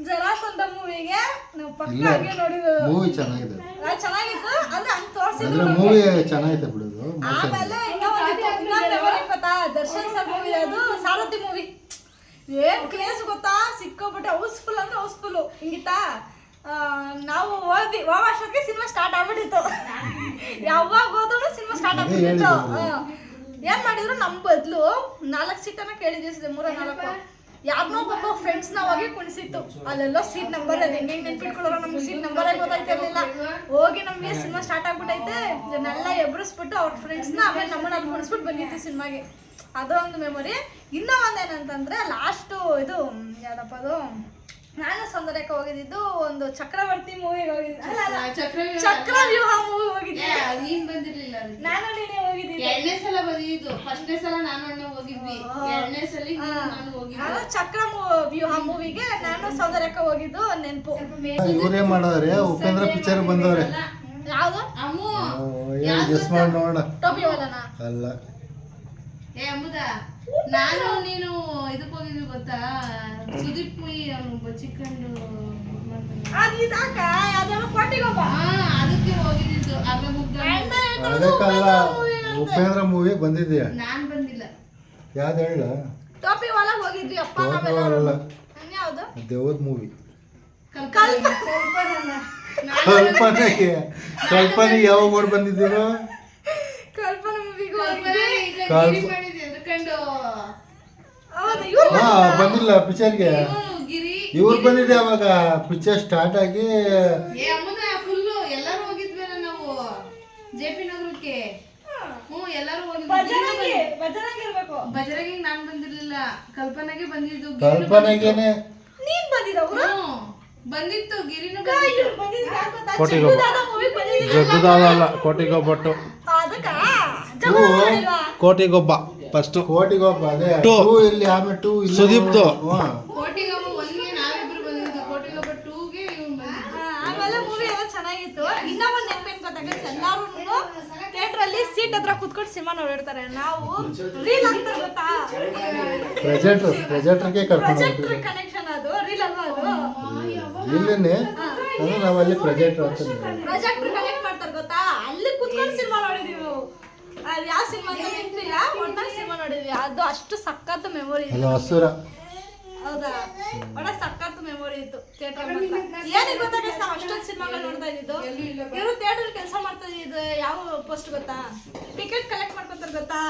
ಜರಾಸಂಧ ಮೂವಿಗೆ ನಾವು ಪಕ್ಕ ಹಾಗೆ ನೋಡಿದ್ವಿ. ಮೂವಿ ಚೆನ್ನಾಗಿದೆ, ಚೆನ್ನಾಗಿತ್ತು. ಅಂದ್ರೆ ಹಂಗೆ ತೋರಿಸಿದ್ರು. ಅಂದ್ರೆ ಮೂವಿ ಚೆನ್ನಾಗೈತೆ ಬಿಡೋದು. ಆಮೇಲೆ ಇನ್ನೊಂದು ಗೊತ್ತಾ, ದರ್ಶನ್ ಸರ್ ಮೂವಿ, ಅದು ಸಾರಥಿ ಮೂವಿ. ಏನ್ ಕ್ರೇಜ್ ಗೊತ್ತಾ, ಸಿಕ್ಕೋಬಿಟ್ಟು ಹೌಸ್ಫುಲ್ ಅಂದ್ರೆ ಹೌಸ್ಫುಲ್. ಹಿಂಗಿತ್ತಾ, ನಾವು ಹೋಗೋಷ್ಟೊತ್ತಿಗೆ ಸಿನಿಮಾ ಸ್ಟಾರ್ಟ್ ಆಗ್ಬಿಟ್ಟಿತ್ತು. ಯಾವಾಗ ಹೋದ್ರು ಸಿನಿಮಾ ಸ್ಟಾರ್ಟ್ ಆಗ್ಬಿಟ್ಟಿತ್ತು. ಏನ್ ಮಾಡಿದ್ರು, ನಮ್ಮ ಬದಲು 4 ಸೀಟನ್ನ ಕೇಳಿದ್ವಿ, 3-4 ಯಾರನ್ನೋ ಒಬ್ಬ ಫ್ರೆಂಡ್ಸ್ನ ಹೋಗಿ ಕುಣಿಸಿತ್ತು. ಅಲ್ಲೆಲ್ಲ ಸೀಟ್ ನಂಬರ್ ಅದು ಹೆಂಗೆ ನೆನ್ಪಿಟ್ಕೊಳ್ಳೋರು, ನಮ್ಗೆ ಸೀಟ್ ನಂಬರೇ ಗೊತ್ತಾಯ್ತಿರ್ಲಿಲ್ಲ. ಹೋಗಿ ನಮಗೆ ಸಿನಿಮಾ ಸ್ಟಾರ್ಟ್ ಆಗ್ಬಿಟ್ಟೈತೆ, ಇದನ್ನೆಲ್ಲ ಎಬ್ರಿಸ್ಬಿಟ್ಟು ಅವ್ರ ಫ್ರೆಂಡ್ಸ್ನ ಆಮೇಲೆ ನಮ್ಮನ್ನ ಅಲ್ಲಿ ಕುಣಿಸ್ಬಿಟ್ಟು ಬಂದಿತ್ತು ಸಿನಿಮಾಗೆ. ಅದೊಂದು ಮೆಮೊರಿ. ಇನ್ನೂ ಒಂದೇನಂತಂದರೆ ಲಾಸ್ಟು ಇದು ಯಾವುದಪ್ಪ ಅದು, ನಾನು ಸೌಂದರ್ಯಕ್ಕೆ ಹೋಗಿದ್ದು ಒಂದು ಚಕ್ರವರ್ತಿ ಮೂವಿಗೆ ಹೋಗಿದ್ದೆ. ಚಕ್ರವ್ಯೂಹ ಮೂವಿ ಹೋಗಿದ್ದೆ. ನೀನ್ ಬಂದಿರ್ಲಿಲ್ಲ, ನಾನು ನೀನೇ ಹೋಗಿದ್ದೆ. 2ನೇ ಸಲ ಬಂದಿದ್ದು. 1ನೇ ಸಲ ನಾನು ಅಣ್ಣ ಹೋಗಿದ್ವಿ, 2ನೇ ಸಲ ನಾನು ಹೋಗಿದ್ದೆ. ಚಕ್ರವ್ಯೂಹ ಮೂವಿಗೆ ನಾನು ಸೌಂದರ್ಯಕ್ಕೆ ಹೋಗಿದ್ದು ನೆನಪು. ಇವರೇ ಮಾಡೋರೆ, ಉಪೇಂದ್ರ ಪಿಕ್ಚರ್ ಬಂದವ್ರೆ. ಯಾವ ಯಾವುದು ಅಮ್ಮು ಗೆಸ್ ಮಾಡಿ ನೋಡೋಣ. ಟೋಪಿ ವಾಲನ ಅಲ್ಲ, ಏ ಅಮ್ಮುದ ನಾನು ನೀನು ಇದಕ್ಕೆ ಹೋಗಿದ್ವಿ ಗೊತ್ತಾ ಸುದೀಪ್ ಅವನು ಬಚ್ಚಿಕೊಂಡು ಅದು ಇದಾಕ ಯಾವ್ದಾದ್ರು ಕೊಟ್ಟಿಗೊಬ್ಬ ಅದಕ್ಕೆ ಹೋಗಿದ್ದು ಆಗ ಮುಗ್ದ ಅದಕ್ಕಲ್ಲ ಉಪೇಂದ್ರ ಮೂವಿ ಬಂದಿದ್ಯಾ? ನಾನ್ ಬಂದಿಲ್ಲ. ಯಾವ್ದು ಹೇಳ? ಟೋಪಿ ವಾಲ ಹೋಗಿದ್ವಿ ಅಪ್ಪ ಅಲ್ಲ, ಯಾವ್ದು ದೇವ್ರ ಮೂವಿ. ಕಲ್ಪನೆ ಕಲ್ಪನೆಗೆ ಯಾವಾಗ ಓಡ್ ಬಂದಿದ್ದೀರೋ? ಕಲ್ಪನೆ ಮೂವಿಗೆ ಮಾಡಿದ್ದೆ ಅದಕ್ಕಂಡು ಹೌದು ಇವ್ರು ಹಾ, ಬಂದಿಲ್ಲ ಪಿಕ್ಚರ್ಗೆ. ಗಿರಿ ಇವ್ರು ಬಂದಿದೆ ಅವಾಗ ಪಿಕ್ಚರ್ ಸ್ಟಾರ್ಟ್ ಆಗಿ. ಏ ಅಮ್ಮನ ಫುಲ್ಲು ಎಲ್ಲರೂ ಹೋಗಿದ್ವಲ್ಲ ನಾವು ಜೆ.ಪಿ. ನಗರಕ್ಕೆ. ಎಲ್ಲರೂ ಬಜರಂಗಿ ಹೋಗಿದ್ವಿ. ಇರ್ಬೇಕು. ಬಜರಂಗಿಗೆ ನಾನ್ ಬಂದಿರ್ಲಿಲ್ಲ, ಕಲ್ಪನೆಗೆ ಬಂದಿದ್ದು. ಕಲ್ಪನೆಗೇನೆ ನೀನ್ ಬಂದಿದ್ದವ್ರು ಹ್ಮ್, ಬಂದಿತ್ತು ಗಿರಿನೂ ಬಂದಿತ್ತು. ಕೋಟಿಗೊಬ್ಬ ಜಗ್ಗುದಾದಲ್ಲ ಕೋಟಿಗೊಬ್ಬಟ್ಟು ಅದಕ್ಕ ಕೋಟಿಗೊಬ್ಬ ಫಸ್ಟು ಕೋಟಿಗೊಬ್ಬ. ಅದೇ Two. 2 ಇಲ್ಲಿ, ಆಮೇಲೆ 2 ಇಲ್ಲಿ. ಸುದೀಪ್ದು. ಹಾ. ಕೋಟಿಗೊಬ್ಬ 1ಗೆ ನಾವಿಬ್ರು ಬಂದಿದ್ದು, ಕೋಟಿಗೊಬ್ಬ 2ಗೆ ಇವ್ನು ಬಂದಿದ್ದು. ಆಮೇಲೆ ಮೂವಿ ಎಲ್ಲ ಚೆನ್ನಾಗಿತ್ತು. ಇನ್ನ ಒಂದ್ ನೆನಪೇನ್ ಗೊತ್ತಾಗ ಎಲ್ಲಾರು ಥಿಯೇಟರ್ ಅಲ್ಲಿ ಸೀಟ್ ಹತ್ರ ಕುತ್ಕೊಂಡು ಸಿನಿಮಾ ನೋಡಿರ್ತಾರೆ. ನಾವು ರೀಲ್ ಅಂತ ಗೊತ್ತಾ, ಪ್ರೊಜೆಕ್ಟರ್ಗೆ ಕರ್ಕೊಂಡು ಪ್ರೊಜೆಕ್ಟರ್ ಹೋಗ್ತೀವಿ. ಕನೆಕ್ಷನ್ ಅದು ರೀಲ್ ಅಲ್ವಾ ಅದು ಇಲ್ಲೇನೆ ಅಂದ್ರೆ ನಾವಲ್ಲಿ ಪ್ರೊಜೆಕ್ಟರ್ ಅಂತ ಪ್ರೊಜೆಕ್ಟರ್ ಕನೆಕ್ಟ್ ಮಾಡ್ತಾರೆ ಗೊತ್ತಾ, ಅಲ್ಲಿ ಕುತ್ಕೊಂಡು ಸಿನಿಮಾ ನೋಡಿದೀವಿ ನಾವು. ಅದು ಯಾವ ಸಿನಿಮಾ ಅಂತ ನೆನಪಿಲ್ಲ, ಒಟ್ಟಾಗಿ ಸಿನಿಮಾ ನೋಡಿದ್ವಿ. ಅದು ಅಷ್ಟು ಸಖತ್ ಮೆಮೊರಿ ಅದು ಹಸುರ. ಹೌದಾ, ಒಳ್ಳೆ ಸಖತ್ ಮೆಮೊರಿ ಇತ್ತು ಥಿಯೇಟರ್. ಏನಿಗೆ ಗೊತ್ತಾಗ ನಾವು ಅಷ್ಟೊಂದು ಸಿನಿಮಾಗಳು ನೋಡ್ತಾ ಇದ್ದಿದ್ದು. ಇವರು ಥಿಯೇಟರ್ ಕೆಲಸ ಮಾಡ್ತಾ ಇದ್ದು ಯಾವ ಪೋಸ್ಟ್ ಗೊತ್ತಾ, ಟಿಕೆಟ್ ಕಲೆಕ್ಟ್ ಮಾಡ್ಕೊತಾರೆ ಗೊತ್ತಾ,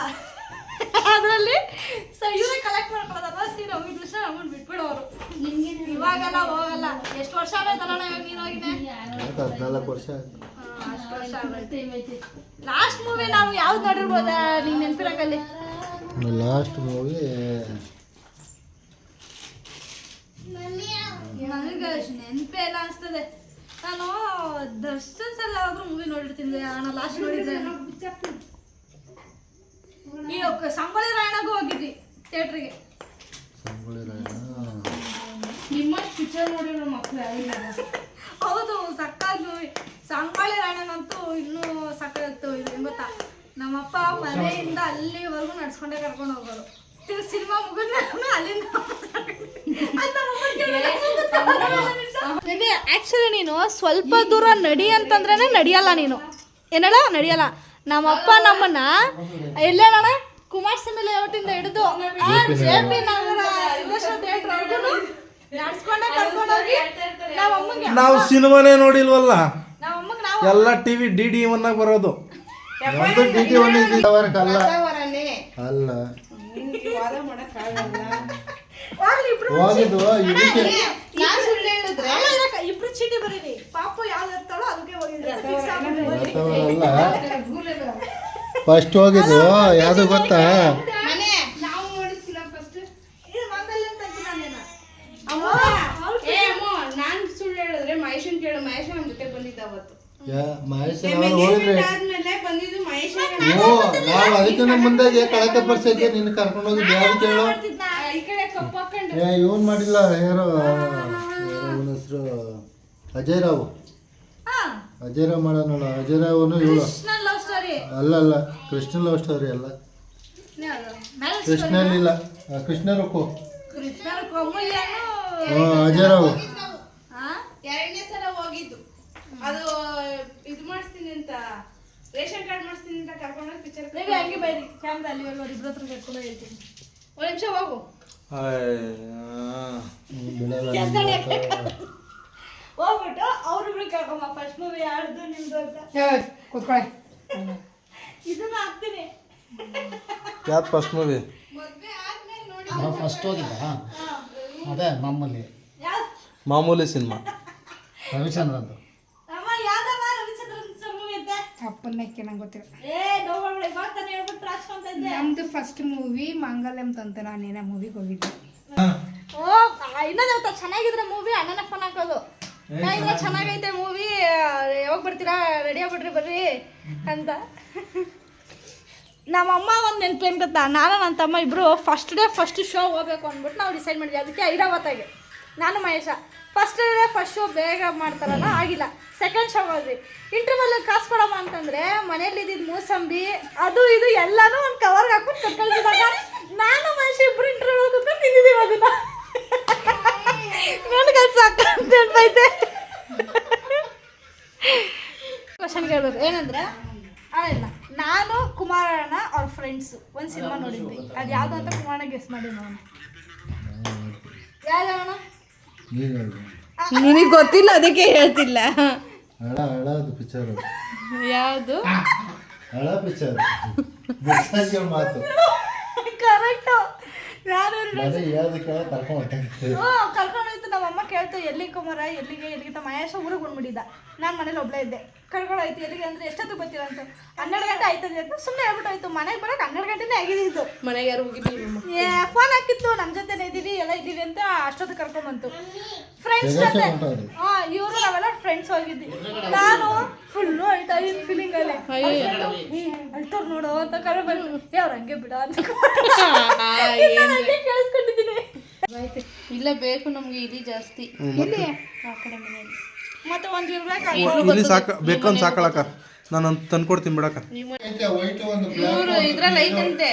ಅದರಲ್ಲಿ ಇವರೇ ಕಲೆಕ್ಟ್ ಮಾಡ್ಕೊಳ್ಳೋದಲ್ಲ. ಸೀರೆ ಹೋಗಿದ ತಕ್ಷಣ ಅಮೌಂಟ್ ಬಿಟ್ಬಿಡೋರು. ಇವಾಗೆಲ್ಲ ಹೋಗಲ್ಲ. ಎಷ್ಟು ವರ್ಷ ಆಗೋಯ್ತಲ್ಲ ಇವಾಗ ನೀನು ಹೋಗಿದೆ? 14 ವರ್ಷ ಆಯ್ತು. ಅಷ್ಟು ವರ್ಷ ಆಗೋಯ್ತು. ಲಾಸ್ಟ್ ಮೂವಿ ನಾವು ಯಾವ್ದು ನೋಡಿರ್ಬೋದಾ ನಿಂಗೆ ನೆನಪಿರಾಗಲ್ಲಿ? ಲಾಸ್ಟ್ ಮೂವಿ ನನಗೆ ನೆನಪೇ ಇಲ್ಲ ಅನಿಸ್ತದೆ. ನಾನು ದರ್ಶನ್ ಸಲ ಯಾವಾದ್ರೂ ಮೂವಿ ನೋಡಿರ್ತೀನಿ. ನಾನು ಲಾಸ್ಟ್ ನೋಡಿದ್ರೆ ಈ ಸಂಗೊಳ್ಳಿ ರಾಯಣ್ಣಗೂ ಹೋಗಿದ್ವಿ ಥಿಯೇಟ್ರಿಗೆ. ನಿಮ್ಮಷ್ಟು ಪಿಕ್ಚರ್ ನೋಡಿರೋ ಮಕ್ಕಳು ಯಾರಿಲ್ಲ. ಹೌದು, ಸಕ್ಕತ್ ಮೂವಿ. ಸಂಗೊಳ್ಳಿ ರಾಯಣ್ಣನಂತೂ ಇನ್ನೂ ಸಕ್ಕತ್ತು. ಇದು ಗೊತ್ತಾ, ನಮ್ಮಪ್ಪ ಮನೆಯಿಂದ ಅಲ್ಲಿವರೆಗೂ ನಡ್ಸ್ಕೊಂಡೇ ಕರ್ಕೊಂಡು ಹೋಗೋರು. ಸಿನಿಮಾ ಮುಗಿದ್ಮೇಲೆ ಅಲ್ಲಿಂದ ಆ್ಯಕ್ಚುಲಿ ನೀನು ಸ್ವಲ್ಪ ದೂರ ನಡಿ ಅಂತಂದ್ರೆ ನಡಿಯಲ್ಲ. ನೀನು ಏನಲ್ಲ ನಡಿಯಲ್ಲ. ನಮ್ಮಪ್ಪ ನಮ್ಮನ್ನ ಎಲ್ಲೇಣ ಕುಮಾರಸ್ವಾಮಿ ಲೇಔಟಿಂದ ಹಿಡಿದು ಜೆ.ಪಿ. ನಗರ ಸಿದ್ದೇಶ್ವರ ಥಿಯೇಟರ್ವರೆಗೂ ನಡ್ಸ್ಕೊಂಡೇ ಕರ್ಕೊಂಡೋಗಿ ನಮ್ಮಮ್ಮಗೆ ನಾವು ಸಿನಿಮಾನೇ ನೋಡಿಲ್ವಲ್ಲ, ನಮ್ಮಮ್ಮಗೆ ನಾವು ಎಲ್ಲ ಟಿವಿ ಡಿ ಒನ್ನಾಗ ಬರೋದು. ನಮ್ದು DD ಅಲ್ಲ ಅವರನ್ನೇ ಅಲ್ಲ ವಾದ ಮಾಡಕ್ಕಾಗಲ್ಲ. ಹೋಗ್ಲಿ ಇಬ್ರು ಹೋಗಿದ್ದು ಇದಕ್ಕೆ. ನಾನ್ ಸುಳ್ಳು ಹೇಳಿದ್ರೆ ಅಲ್ಲ, ಇರಕ್ಕ ಇಬ್ರು ಚೀಟಿ ಬರೀರಿ. ಪಾಪು ಯಾವ್ದು ಇರ್ತಾಳೋ ಅದಕ್ಕೆ ಹೋಗಿದ್ರೆ ಫಿಕ್ಸ್ ಆಗ್ಬಿಟ್ಟು ಅಲ್ಲ, ಫಸ್ಟ್ ಹೋಗಿದ್ದು ಯಾವುದು ಗೊತ್ತಾ? ಮನೆ ನಾವು ನೋಡಿಸಿಲ್ಲ ಫಸ್ಟ್. ಇದು ಮಂಗಲ್ಯ ಅಂತ ನಾನೇನ ಏ ಅಮ್ಮ, ನಾನ್ ಸುಳ್ಳು ಹೇಳಿದ್ರೆ ಮಹೇಶನ್ ಕೇಳು. ಮಹೇಶ ನಮ್ ಜೊತೆ ಬಂದಿದ್ದ ಅವತ್ತು. ಮಹೇಶ್ ಹೋಗಿದ್ರೆ ಆದ್ಮೇಲೆ ಬಂದಿದ್ದು ಮಹೇಶ. ನಾವು ಅದಕ್ಕಿಂತ ಮುಂದಾಗೆ ಕಳಕ ಪರಿಸ್ಥಿತಿ ನಿನ್ನ ಕರ್ಕೊಂಡು ಹೋಗಿದ್ದು ಯಾರು ಕೇಳು? ಈ ಕಡೆ ಕಪ್ಪು ಹಾಕೊಂಡು ಇವನ್ ಮಾಡಿಲ್ಲ, ಯಾರೋ ಇವನ ಹೆಸರು ಅಜಯ್ ರಾವ್. ಅಜಯ್ ರಾವ್ ಮಾಡೋನಲ್ಲ, ಅಜಯ್ ರಾವ್ನು ಇವಳು. ಕೃಷ್ಣ ಲವ್ ಸ್ಟೋರಿ ಅಲ್ಲ ಕೃಷ್ಣ ಲವ್ ಸ್ಟೋರಿ ಅಲ್ಲ. ಕೃಷ್ಣಲ್ಲಿಲ್ಲ, ಕೃಷ್ಣ ರುಕ್ಕು. ಕೃಷ್ಣ ಕೊಮ್ಮಯ್ಯನು ಅಜಯ್ ರಾವ್. ಎರಡನೇ ಸಲ ಹೋಗಿದ್ದು. ಅದು ಇದು ಮಾಡಿಸ್ತೀನಿ ಅಂತ, ರೇಷನ್ ಕಾರ್ಡ್ ಮಾಡಿಸ್ತೀನಿ ಅಂತ ಕರ್ಕೊಂಡೋಗಿ ಪಿಕ್ಚರ್. ನೀವು ಹಂಗೆ ಬೈರಿ ಕ್ಯಾಮ್ರಾ ಅಲ್ಲಿ ಅವ್ರ ಇಬ್ಬರ ಹತ್ರ ಕರ್ಕೊಂಡು ಹೇಳ್ತೀನಿ. ಒಂದು ನಿಮಿಷ ಹೋಗು. ಹೋಗ್ಬಿಟ್ಟು ಅವ್ರಿಬ್ರು ಕರ್ಕೊಂಬ. ಫಸ್ಟ್ ಮೂವಿ ಯಾರ್ದು ನಿಮ್ದು ಅಂತ ಕೂತ್ಕೊಳ್ಳಿ. ಇದನ್ನ ಹಾಕ್ತೀನಿ. ಯಾವ್ದು ಫಸ್ಟ್ ಮೂವಿ? ಮದ್ವೆ ಆದ್ಮೇಲೆ ನೋಡಿ ನಾವು ಫಸ್ಟ್ ಹೋಗಿದ್ದ ಅದೇ ಮಾಮೂಲಿ ಯಾವ್ದು ಮಾಮೂಲಿ ಸಿನಿಮಾ. ರವಿಚಂದ್ರಂದು. ಅಮ್ಮ ಯಾವ್ದಮ್ಮ ರವಿಚಂದ್ರನ್ ಸರ್ ಮೂವಿ ಅಂತ? ಅಪ್ಪನ್ನಕ್ಕೆ ನಂಗೆ ಗೊತ್ತಿಲ್ಲ. ನೋಡ್ಬೇಡಿ ಇವಾಗ ತಾನೇ ಹೇಳ್ಬಿಟ್ಟು ರಾಜ್ಕೊಂತ ಇದ್ದೆ. ನಮ್ದು ಫಸ್ಟ್ ಮೂವಿ ಮಂಗಲ್ಯಂ ತಂತ ನಾನೇನ ಮೂವಿಗೆ ಹೋಗಿದ್ದೆ. ಓ ಇನ್ನೊಂದು ಚೆನ್ನಾಗಿದ್ರೆ ಮೂವಿ ಅಣ್ಣನ ಫೋನ್ ಹಾಕೋದು. ಇವಾಗ ಚೆನ್ನಾಗೈತೆ ಮೂವಿ, ಯಾವಾಗ ಬರ್ತೀರಾ, ರೆಡಿ ಆಗ್ಬಿಟ್ರಿ ಬರ್ರಿ ಅಂತ. ನಮ್ಮಮ್ಮ ಒಂದು ನೆನ್ಪೇನು ಗೊತ್ತಾ, ನಾನು ನನ್ನ ತಮ್ಮ ಇಬ್ಬರು ಫಸ್ಟ್ ಡೇ ಫಸ್ಟ್ ಶೋ ಹೋಗ್ಬೇಕು ಅಂದ್ಬಿಟ್ಟು ನಾವು ಡಿಸೈಡ್ ಮಾಡಿದ್ವಿ. ಅದಕ್ಕೆ ಐರಾವತಾಗೆ ನಾನು ಮಹೇಶ ಫಸ್ಟ್ ಶೋ ಬೇಗ ಮಾಡ್ತಾರಲ್ಲ ಆಗಿಲ್ಲ. ಸೆಕೆಂಡ್ ಶೋ ಹೋದ್ವಿ. ಇಂಟರ್ವಲ್ ಕಾಸು ಕೊಡಮ್ಮ ಅಂತಂದರೆ ಮನೇಲಿ ಇದ್ದಿದ್ದು ಮೂಸಂಬಿ ಅದು ಇದು ಎಲ್ಲನೂ ಒಂದು ಕವರ್ಗೆ ಹಾಕ್ಬಿಟ್ಟು ಕಟ್ಕೊಳ್ತಿದ್ದಾಗ ನಾನು ಮಹೇಶ ಇಬ್ಬರು ಇಂಟರ್ವಲ್ ಕೂತ್ಕೊಂಡು ತಿಂದಿದ್ದೀವಿ ಅದನ್ನು. ನನಗೆ ಅದು ಸಾಕಂತ ನೆನಪೈತೆ. ಕ್ವಶನ್ ಕೇಳೋದು ಏನಂದ್ರೆ ಇಲ್ಲ ನಾನು ಕುಮಾರಣ್ಣ ಅವ್ರ ಫ್ರೆಂಡ್ಸು ಒಂದು ಸಿನಿಮಾ ನೋಡಿದ್ವಿ. ಅದು ಯಾವುದು ಅಂತ ಕುಮಾರಣ್ಣ ಗೆಸ್ ಮಾಡಿ ನೋಡೋಣ. ಯಾವ್ದಣ್ಣ? ನಿನಗೆ ಗೊತ್ತಿಲ್ಲ ಅದಕ್ಕೆ ಹೇಳ್ತಿಲ್ಲ. ಹಳದು ಪಿಕ್ಚರ್ ಯಾವುದು? ಹಳ ಪಿಕ್ಚರ್ ಮಾತು ಕರೆಕ್ಟು. ನಾನು ಹೇಳೋದಕ್ಕೆ ಕರ್ಕೊಂಡೋಯ್ತು. ನಮ್ಮಮ್ಮ ಕೇಳ್ತು ಎಲ್ಲಿ ಕುಮಾರ ಎಲ್ಲಿಗೆ ಮಹೇಶ ಊರಿಗೆ ಬಂದ್ಬಿಟ್ಟಿದ್ದ. ನಾನು ಮನೇಲಿ ಒಬ್ಬಳೇ ಇದ್ದೆ. ಕರ್ಕೊಂಡೋಯ್ತು ಎಲ್ಲಿಗೆ ಅಂದರೆ ಎಷ್ಟೊತ್ತು ಗೊತ್ತಿಲ್ಲ ಅಂತ 12 ಗಂಟೆ ಆಯ್ತದೆ ಅಂತ ಸುಮ್ಮನೆ ಹೇಳ್ಬಿಟ್ಟೋಯ್ತು. ಮನೆಗೆ ಬರೋಕೆ 12 ಗಂಟೆನೇ ಆಗಿದ್ದು. ಮನೆಗೆ ಯಾರು ಹೋಗಿದ್ದಿಲ್ಲ. ಫೋನ್ ಹಾಕಿತ್ತು ನಮ್ಮ ಜೊತೆನೇ ಇದ್ದೀವಿ ಎಲ್ಲ ಇದ್ದೀವಿ ಅಂತ ಅಷ್ಟೊತ್ತು ಕರ್ಕೊಂಡ್ಬಂತು. ಫ್ರೆಂಡ್ಸ್ ಜೊತೆ ಇವರು ನಾವೆಲ್ಲ ಫ್ರೆಂಡ್ಸ್ ಹೋಗಿದ್ವಿ. ನಾನು ಫುಲ್ಲು ಅಳ್ತಾ ಇದ್ದೀನಿ ಫೀಲಿಂಗಲ್ಲೇ. ಅಳ್ತವ್ರು ನೋಡು ಅಂತ ಕರೆ ಬಂದು ಅವ್ರು ಹಂಗೆ ಬಿಡ ಅಂತ ಕೇಳಿಸ್ಕೊಂಡಿದ್ದೀನಿ. ಇಲ್ಲ ಬೇಕು ನಮ್ಗೆ ಇಲ್ಲಿ ಜಾಸ್ತಿ. ಮತ್ತೆ ಒಂದು ಇಲ್ಲಿ ಬೇಕಂತ ಸಾಕಳಕ್ಕ ನಾನು ತಂದ್ಕೊಡ್ತೀನಿ ಬಿಡಕ್ಕ. ಇವರು ಇದ್ರಲ್ಲಿ ಐತಂತೆ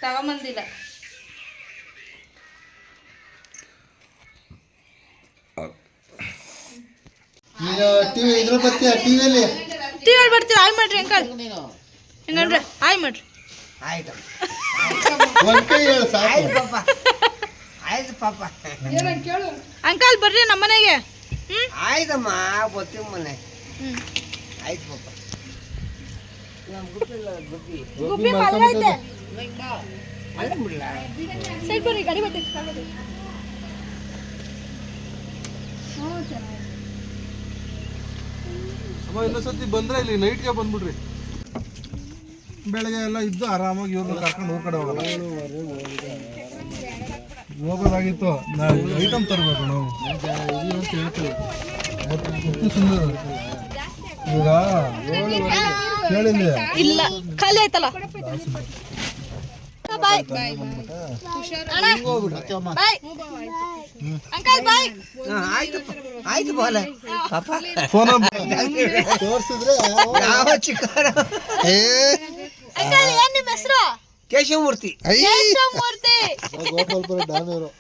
ತಗೊಂಬಂದಿಲ್ಲ. ಈಗ ಟಿವಿ ಇದ್ರ ಬರ್ತೀಯ ಟಿವಿಯಲ್ಲಿ ಟಿವಿಯಲ್ಲಿ ಬರ್ತೀವಿ. ಆಯ್ ಮಾಡ್ರಿ ಅಂಕಲ್ ಹೆಂಗಂದ್ರೆ ಆಯ್ ಮಾಡ್ರಿ. ಆಯ್ತು ಒಂದ್ ಕೈ ಹೇಳು ಸಾಕು. ಆಯ್ತು ಪಾಪ ಅಂಕಲ್ ಬರ್ರಿ ನಮ್ಮ ಮನೆಗೆ. ಆಯ್ತಮ್ಮ ಬರ್ತೀವಿ ಮನೆ. ಆಯ್ತು ಪಾಪ ಗುಬ್ಬಿ ಮಲ್ಗೈತೆ. ಆಯ್ತು ಬಿಡ್ಲ. ಸೈಡ್ ಬರ್ರಿ ಗಾಡಿ ಬರ್ತೈತೆ. ಅಮ್ಮ ಇನ್ನೊಂದ್ಸತಿ ಬಂದ್ರೆ ಇಲ್ಲಿ ನೈಟ್ಗೆ ಬಂದ್ಬಿಡ್ರಿ. ಬೆಳಗ್ಗೆ ಎಲ್ಲ ಇದ್ದು ಆರಾಮಾಗಿ ಇವ್ರನ್ನ ಕರ್ಕೊಂಡು ಊರ್ ಕಡೆ ಹೋಗೋಣ. ಹೋಗೋದಾಗಿತ್ತು ಐಟಮ್ ತರಬೇಕು ನಾವು ಸುಂದರ ಈಗ ಕೇಳಿಲ್ಲ ಇಲ್ಲ ಖಾಲಿ ಆಯ್ತಲ್ಲ. ಬಾಯ್ ಬಾಯ್ ಅಂಕಲ್ ಬಾಯ್. ಆಯ್ತು ಬೋಲ ಪಾಪ ಫೋನ್ ತೋರಿಸಿದ್ರೆ ಯಾವ ಚಿಕ್ಕ ಅಂಕಲ್ ಏನ್ ನಿಮ್ಮ ಹೆಸರು? ಕೇಶವಮೂರ್ತಿ. ಕೇಶವಮೂರ್ತಿ. ಗೋಪಾಲ್ಪುರ ಡ್ಯಾಮ್ ಇವರು